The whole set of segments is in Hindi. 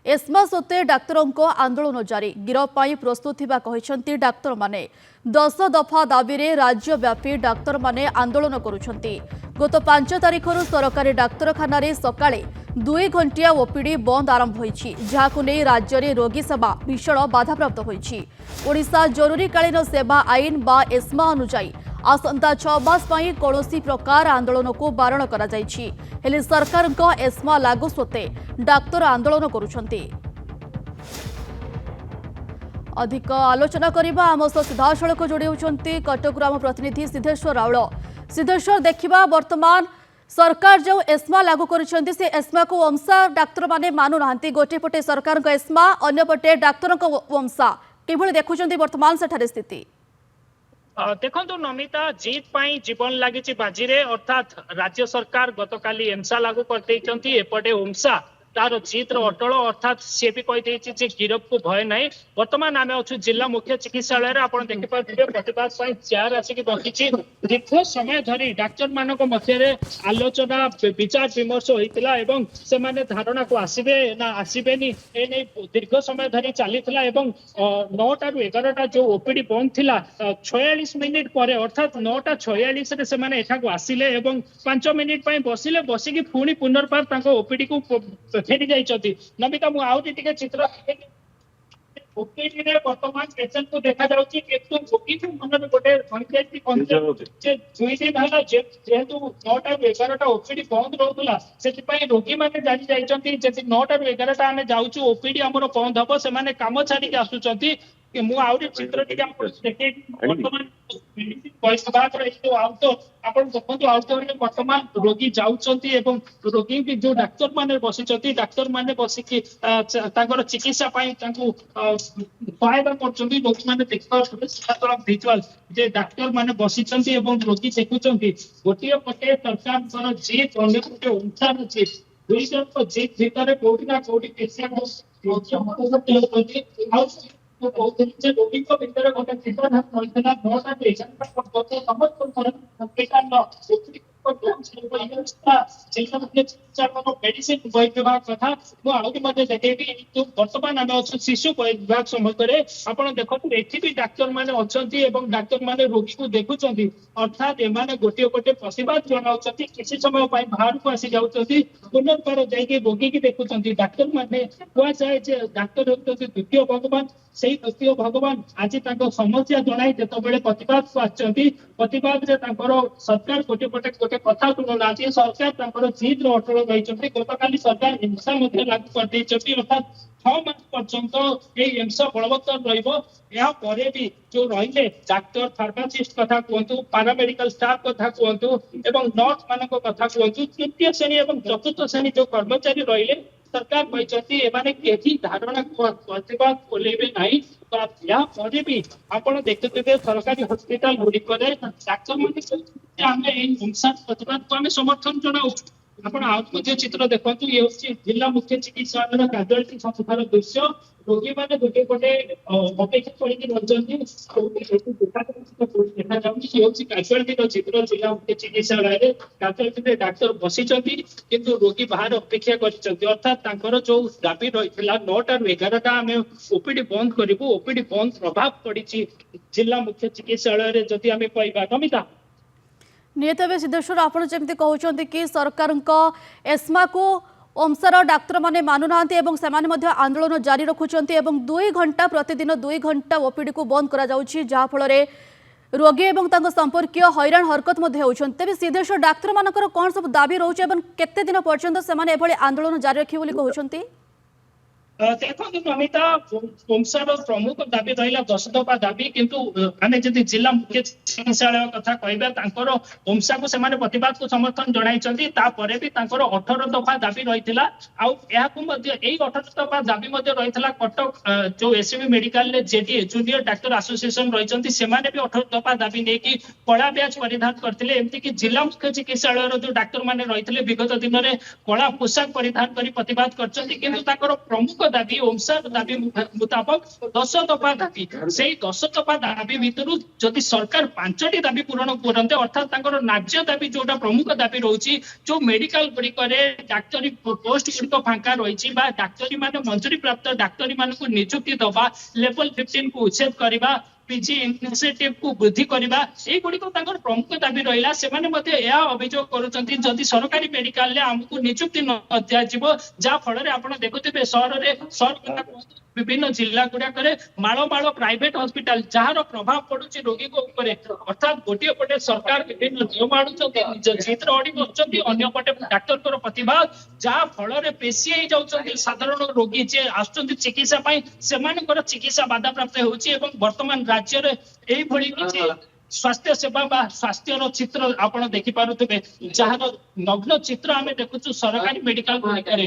एस्मा सत्वे डाक्तरों आंदोलन जारी गिरफ प्रस्तुत कहते डाक्तर माने 10 दफा दाबी रे राज्यव्यापी डाक्तर माने आंदोलन करुछंती। गत 5 तारिखर सरकारी डाक्तरखाना सकाळे 2 घंटिया ओपीडी बंद आरंभ होईछि, जाहाकु नै राज्य रे रोगी सेवा भीषण बाधाप्राप्त होईछि। ओडिशा जरूरीकालीन सेवा आईन बा एस्मा अनुसार आसंता 6 मास पई कोनोसी प्रकार आंदोलन को बारण करा जाईछि, हेले सरकार एस्मा लागू सत्वे डाक्तर आंदोलन करुछंती। अधिक आलोचना करबा आम सह सीधासलख जोड़ी होती कटक आम प्रतिनिधि सिद्धेश्वर राउल। सिद्धेश्वर देखा वर्तमान सरकार जो एस्मा लागू करिसेंती से एस्मा को वंशा डाक्तर माने मानु नांती, गोटे पटे सरकार को एस्मा अन्य पटे डाक्तर को वंशा किभଳି देखुचंती वर्तमान सेठारे स्थिति? देखो नमिता जीत पाई जीवन लगी बाजी रे, अर्थात राज्य सरकार गतकाली एमसा लागू करते एपटे ओमसा तार जीत अटल, अर्थात सी भी कही गिरफ को भय ना। बर्तमान आम अच्छु जिला मुख्य चिकित्सालय आप देखिए प्रतिवाद चेयर आसिक बसी दीर्घ समय धरी डाक्तर मान मध्य आलोचना विचार विमर्श होता एवं से धारणा को आसबे ना आसबेनी दीर्घ समय धरी चली 9टा ରୁ 11टा जो ओपीडी बंद थिला 46 मिनिट पर अर्थात 9:46 रे से एठाको आसिले एवं 5 मिनिट बसिले, बसिकी पुणी पुनर्बार ओपीडी को फेरी जाइछथि। नमिता मु आउटी टिके चित्र ओपीडी रे वर्तमान पेशेंट को देखा जाउछि, किंतु रोगी के मन में गोटे संकेत जे दुई दिन हला जेहेतु 9टा ରୁ 11टा ओपीडी बंद रहउला, सेति पई रोगी माने जानि जाइछथि जे 9टा ରୁ 11टा आमे जाउछु ओपीडी हमरो बंद हबो, से माने काम छाडी के आसुछथि। मु आउटी चित्र टिके हम देखे वर्तमान मेडिसिन पैसा बात रे जो आउट आपण देखंतु आउट रे वर्तमान रोगी जाउछथि एवं रोगी के जो डाक्टर माने बसिछथि, डाक्तर माने बसिकी तांकर चिकित्सा पई तांको फायदा करछथि। रोगी माने देखा सीधा विजुअल जे डाक्तर माने बसिछथि एवं रोगी देखुछथि। गोटिए पटे सरकार जीत अन्य पटे उंचार अछि, दुई जन को जीत भीतर कोठी ना कोठी पेशेंट रोगी तो बहुत से रोगी को भीतर गोटे चित्र नइतना 9टा पेशेंट पर समस्त मेडिसिन विभाग कथा मुझे देखेबी। बर्तमान आम अच्छे शिशु विभाग सम्मुखें आप देखो ये भी डाक्तर मैंने अच्छा डाक्तर मैंने रोगी को देखुं, अर्थात एमाने गोटे गोटे प्रतिवाद जनाऊँ किसी समय बाहर को आसी जाऊँगी पुनर्बार जाकि रोगी की देखुं। डाक्तर मैंने कहुए डाक्तर होती द्वितीय भगवान, से द्वितीय भगवान आज समस्या जनाई जिते प्रतिवाद को प्रतिवाद सरकार गोटे पटे गोटे कथा शुणुना, सरकार जीत अटल रही। गतकाली सरकार हिंसा लागू कर अर्थात 6 मास पर्यंत हिंसा बलवत्तर रही भी जो रही डाक्तर फार्मासीस्ट कथा कहतु, पारामेडिकल स्टाफ कथा कहतु एवं नर्स मान कथा कहतु, तृतीय श्रेणी और चतुर्थ श्रेणी जो कर्मचारी रही सरकार कहते धारणा प्रतिवाद खोलेबे नहीं। यापर भी आप देखुए सरकारी हस्पिटाल गुड़िक डाक्तर मैंने हिंसा प्रतिवाद को आम समर्थन जनाऊ। आप चित्र देखो ये जिला मुख्य चिकित्सालय कैजुआलिटी संस्थार दृश्य, रोगी मैंने गोटे गोटे अपेक्षा करके देखा जाऊँगी कैजुआलिटी चित्र जिला मुख्य चिकित्सालय कैजुआलिटी डाक्तर बसी किंतु रोगी बाहर अपेक्षा कर, अर्थात जो दाबी रही 9टा ରୁ 11टा आम ओपीडी बंद करूँ, ओपीडी बंद प्रभाव पड़ी जिला मुख्य चिकित्सालय जदि आम कहवा। नमिता निहत सिद्धेश्वर आपड़ जमी कहते कि सरकार एस्मा को ओमसार डाक्तर माने मानु नांती एवं सेमाने मध्य आंदोलन जारी रखुंट 2 घंटा प्रतिदिन 2 घंटा ओपीडी को बंद करा जाउछि, जहा फल रोगी एवं संपर्कीय हैरान हरकत तेज सिद्धेश्वर डाक्तर मानकर कौन सब दाबी रोचे केते दिन पर्यंत सेमाने एभली आंदोलन जारी रखिबे बोली कहउछंती? देखो नमिता ओमसार प्रमुख दाबी रहा 10 दफा दाबी, किंतु आम जदि जिला मुख्य चिकित्सालय कथा कहवा ओमसा को सेमाने प्रतिवाद को समर्थन जनाई, तापर भी 18 दफा दाबी रही। 18 दफा दाबी रही कटक जो SME medical JDA junior doctor association रही से 18 दफा दाबी नहीं कला ब्याज परिधान करते, एमती जिला मुख्य चिकित्सालय जो डाक्तर मैंने रही विगत दिन में कला पोशाक परिधान कर प्रतिवाद कर प्रमुख ଦାବି ଓମସାର ଦାବି ମୁତାବକ 10 ଦଫା ଦାବି ସେଇ 10 ଦଫା ଦାବି ଭିତରୁ ଯଦି ସରକାର 5ଟି ଦାବି ପୂରଣ କରନ୍ତେ ଅର୍ଥାତ୍ ତାଙ୍କର ନ୍ୟାଯ୍ୟ ଦାବି ଯୋଉଟା ପ୍ରମୁଖ ଦାବି ରହୁଛି ଯୋଉ ମେଡିକାଲ ଗୁଡିକରେ ଡାକ୍ତରୀ ପୋଷ୍ଟ ଗୁଡିକ ଫାଙ୍କା ରହିଛି ବା ଡାକ୍ତରୀ ମାନେ ମଞ୍ଜୁରୀ ପ୍ରାପ୍ତ ଡାକ୍ତରୀ ମାନଙ୍କୁ ନିଯୁକ୍ତି ଦବା ଲେଭେଲ 15 କୁ ଉଚ୍ଛେଦ କରିବା ପିଜି ଇନିସିଏଟିଭ କୁ ବୃଦ୍ଧି କରିବା ଏଇଗୁଡିକ ତାଙ୍କର ପ୍ରମୁଖ ଦାବି ରହିଲା ସେମାନେ ମଧ୍ୟ ଏହା ଅଭିଯୋଗ କରୁଛନ୍ତି ଯଦି ସରକାରୀ ମେଡିକାଲରେ ଆମକୁ ନିଯୁକ୍ତି ନ ଦିଆଯିବ ଯାହା ଫଳରେ ଆପଣ ଦେଖୁଥିବେ ସହରରେ ବିଭିନ୍ନ ଜିଲ୍ଲା ଗୁଡାକରେ ମାଳ ମାଳ ପ୍ରାଇଭେଟ ହସ୍ପିଟାଲ ଯାହାର ପ୍ରଭାବ ପଡୁଛି ରୋଗୀଙ୍କ ଉପରେ ଅର୍ଥାତ୍ ଗୋଟିଏ ପଟେ ସରକାର ବିଭିନ୍ନ ନିୟମ ଆଣୁଛନ୍ତି ନିଜ ଜିତରେ ଅଡି ବସୁଛନ୍ତି ଅନ୍ୟପଟେ ଡାକ୍ତରଙ୍କର ପ୍ରତିବାଦ ଯାହା ଫଳରେ ପେଶୀ ହେଇଯାଉଛନ୍ତି ସାଧାରଣ ରୋଗୀ ଯିଏ ଆସୁଛନ୍ତି ଚିକିତ୍ସା ପାଇଁ ସେମାନଙ୍କର ଚିକିତ୍ସା ବାଧାପ୍ରାପ୍ତ ହେଉଛି ଏବଂ ବର୍ତ୍ତମାନ ରାଜ୍ୟରେ ଏଇଭଳି କିଛି ସ୍ୱାସ୍ଥ୍ୟ ସେବା ବା ସ୍ୱାସ୍ଥ୍ୟର ଚିତ୍ର ଆପଣ ଦେଖିପାରୁଥିବେ ଯାହାର ନଗ୍ନ ଚିତ୍ର ଆମେ ଦେଖୁଛୁ ସରକାରୀ ମେଡିକାଲ ଗୁଡିକରେ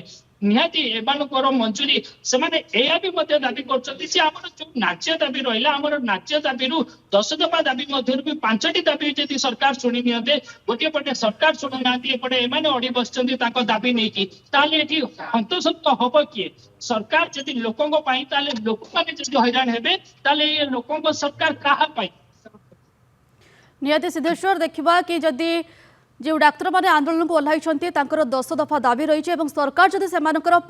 ନିହାତି ଏମାନଙ୍କର ମଞ୍ଜୁରୀ ସେମାନେ ଏହା ବି ମଧ୍ୟ ଦାବି କରୁଛନ୍ତି ଯେ ଆମର ଯୋଉ ନ୍ୟାଯ୍ୟ ଦାବି ରହିଲା ଆମର ନ୍ୟାଯ୍ୟ ଦାବିରୁ 10 ଦଫା ଦାବି ମଧ୍ୟରୁ ବି 5ଟି ଦାବି ଯଦି ସରକାର ଶୁଣି ନିଅନ୍ତେ ଗୋଟିଏ ପଟେ ସରକାର ଶୁଣୁନାହାନ୍ତି ଏପଟେ ଏମାନେ ଅଡି ବସିଛନ୍ତି ତାଙ୍କ ଦାବି ନେଇକି ତାହେଲେ ଏଠି ହନ୍ତସନ୍ତ ହବ କିଏ ସରକାର ଯଦି ଲୋକଙ୍କ ପାଇଁ ତାହେଲେ ଲୋକମାନେ ଯଦି ହଇରାଣ ହେବେ ତାହେଲେ ଏ ଲୋକଙ୍କ ସରକାର କାହା ପାଇଁ निहाती सिद्धेश्वर देखा कि जदि जो डाक्तर मैंने आंदोलन को ओह्लाई 10 दफा दाबी रही है सरकार जदि से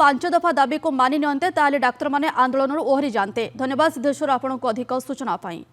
5 दफा दाबी को मानि नियंते ताले डाक्तर मैंने आंदोलन ओहरी जाते। धन्यवाद सिद्धेश्वर आपको अधिक सूचना पाई।